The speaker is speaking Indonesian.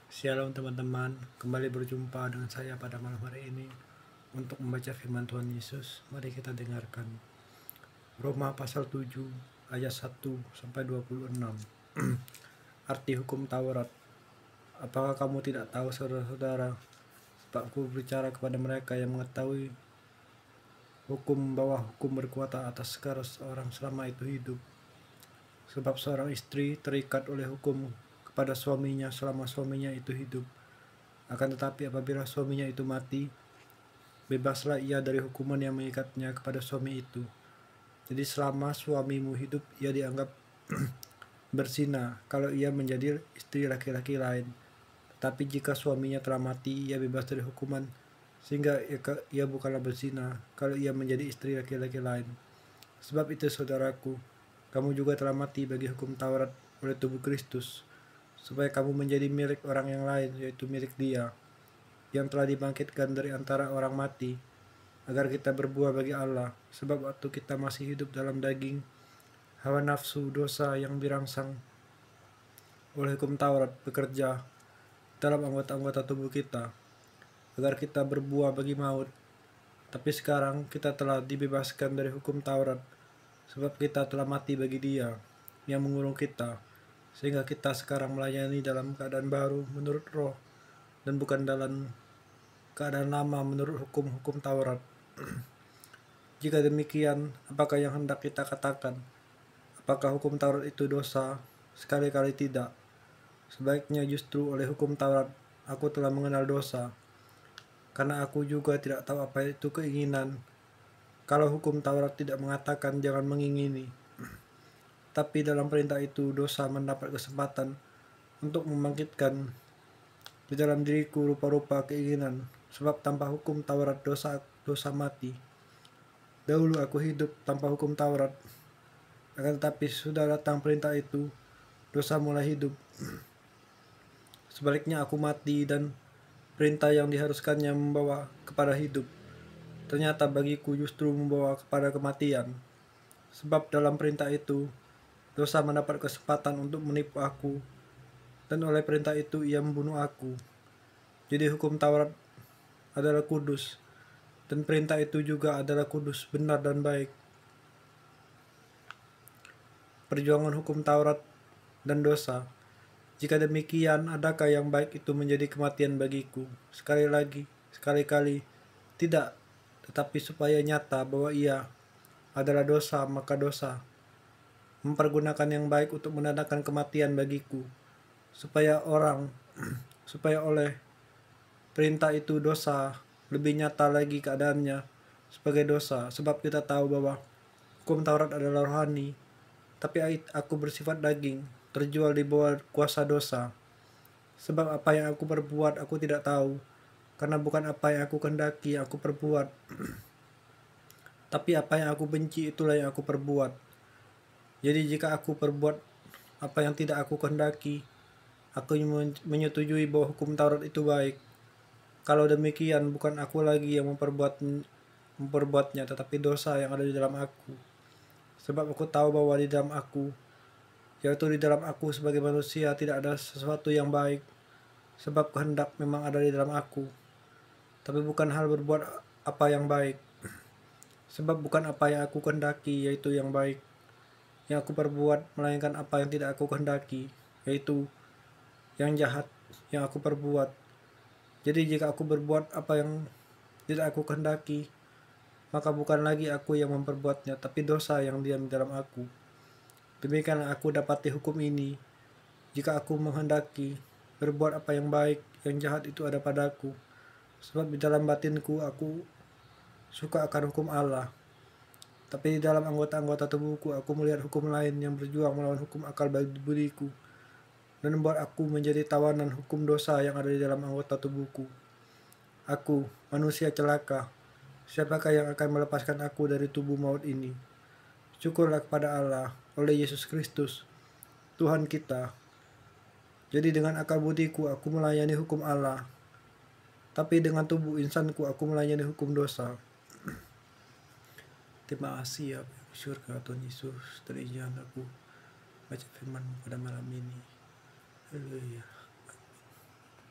Shalom teman-teman, kembali berjumpa dengan saya pada malam hari ini untuk membaca firman Tuhan Yesus. Mari kita dengarkan Roma pasal 7 ayat 1 sampai 26. Arti hukum Taurat. Apakah kamu tidak tahu, saudara-saudara, sebab aku berbicara kepada mereka yang mengetahui hukum bahwa hukum berkuasa atas segala seorang selama itu hidup. Sebab seorang istri terikat oleh hukum kepada suaminya selama suaminya itu hidup. Akan tetapi apabila suaminya itu mati, bebaslah ia dari hukuman yang mengikatnya kepada suami itu. Jadi selama suamimu hidup, ia dianggap berzina kalau ia menjadi istri laki-laki lain. Tetapi jika suaminya telah mati, ia bebas dari hukuman, sehingga ia bukanlah berzina kalau ia menjadi istri laki-laki lain. Sebab itu saudaraku, kamu juga telah mati bagi hukum Taurat oleh tubuh Kristus, supaya kamu menjadi milik orang yang lain, yaitu milik Dia yang telah dibangkitkan dari antara orang mati, agar kita berbuah bagi Allah. Sebab waktu kita masih hidup dalam daging, hawa nafsu dosa yang dirangsang oleh hukum Taurat bekerja dalam anggota-anggota tubuh kita, agar kita berbuah bagi maut. Tapi sekarang kita telah dibebaskan dari hukum Taurat, sebab kita telah mati bagi Dia yang mengurung kita, sehingga kita sekarang melayani dalam keadaan baru menurut roh, dan bukan dalam keadaan lama menurut hukum-hukum Taurat. Jika demikian, apakah yang hendak kita katakan? Apakah hukum Taurat itu dosa? Sekali-kali tidak. Sebaiknya justru oleh hukum Taurat aku telah mengenal dosa, karena aku juga tidak tahu apa itu keinginan. Kalau hukum Taurat tidak mengatakan jangan mengingini, tapi dalam perintah itu dosa mendapat kesempatan untuk membangkitkan di dalam diriku rupa-rupa keinginan. Sebab tanpa hukum Taurat dosa mati. Dahulu aku hidup tanpa hukum Taurat, akan tetapi sudah datang perintah itu, dosa mulai hidup. Sebaliknya aku mati, dan perintah yang diharuskannya membawa kepada hidup, ternyata bagiku justru membawa kepada kematian. Sebab dalam perintah itu, dosa mendapat kesempatan untuk menipu aku, dan oleh perintah itu ia membunuh aku. Jadi hukum Taurat adalah kudus, dan perintah itu juga adalah kudus, benar dan baik. Perjuangan hukum Taurat dan dosa. Jika demikian, adakah yang baik itu menjadi kematian bagiku? Sekali-kali, tidak. Tetapi supaya nyata bahwa ia adalah dosa, maka dosa mempergunakan yang baik untuk menandakan kematian bagiku, supaya oleh perintah itu dosa lebih nyata lagi keadaannya sebagai dosa. Sebab kita tahu bahwa hukum Taurat adalah rohani, tapi aku bersifat daging, terjual di bawah kuasa dosa. Sebab apa yang aku perbuat aku tidak tahu, karena bukan apa yang aku kehendaki yang aku perbuat, tapi apa yang aku benci itulah yang aku perbuat. Jadi jika aku perbuat apa yang tidak aku kehendaki, aku menyetujui bahwa hukum Taurat itu baik. Kalau demikian, bukan aku lagi yang memperbuatnya, tetapi dosa yang ada di dalam aku. Sebab aku tahu bahwa di dalam aku, yaitu di dalam aku sebagai manusia, tidak ada sesuatu yang baik. Sebab kehendak memang ada di dalam aku, tapi bukan hal berbuat apa yang baik. Sebab bukan apa yang aku kehendaki, yaitu yang baik, yang aku perbuat, melainkan apa yang tidak aku kehendaki, yaitu yang jahat yang aku perbuat. Jadi jika aku berbuat apa yang tidak aku kehendaki, maka bukan lagi aku yang memperbuatnya, tapi dosa yang diam di dalam aku. Demikianlah aku dapati hukum ini: jika aku menghendaki berbuat apa yang baik, yang jahat itu ada padaku. Sebab di dalam batinku aku suka akan hukum Allah, tapi di dalam anggota-anggota tubuhku aku melihat hukum lain yang berjuang melawan hukum akal budiku, dan membuat aku menjadi tawanan hukum dosa yang ada di dalam anggota tubuhku. Aku, manusia celaka, siapakah yang akan melepaskan aku dari tubuh maut ini? Syukurlah kepada Allah oleh Yesus Kristus, Tuhan kita. Jadi dengan akal budiku aku melayani hukum Allah, tapi dengan tubuh insanku aku melayani hukum dosa. Terima kasih ya surga Tuhan Yesus, terizinkan aku baca firman pada malam ini. Haleluya.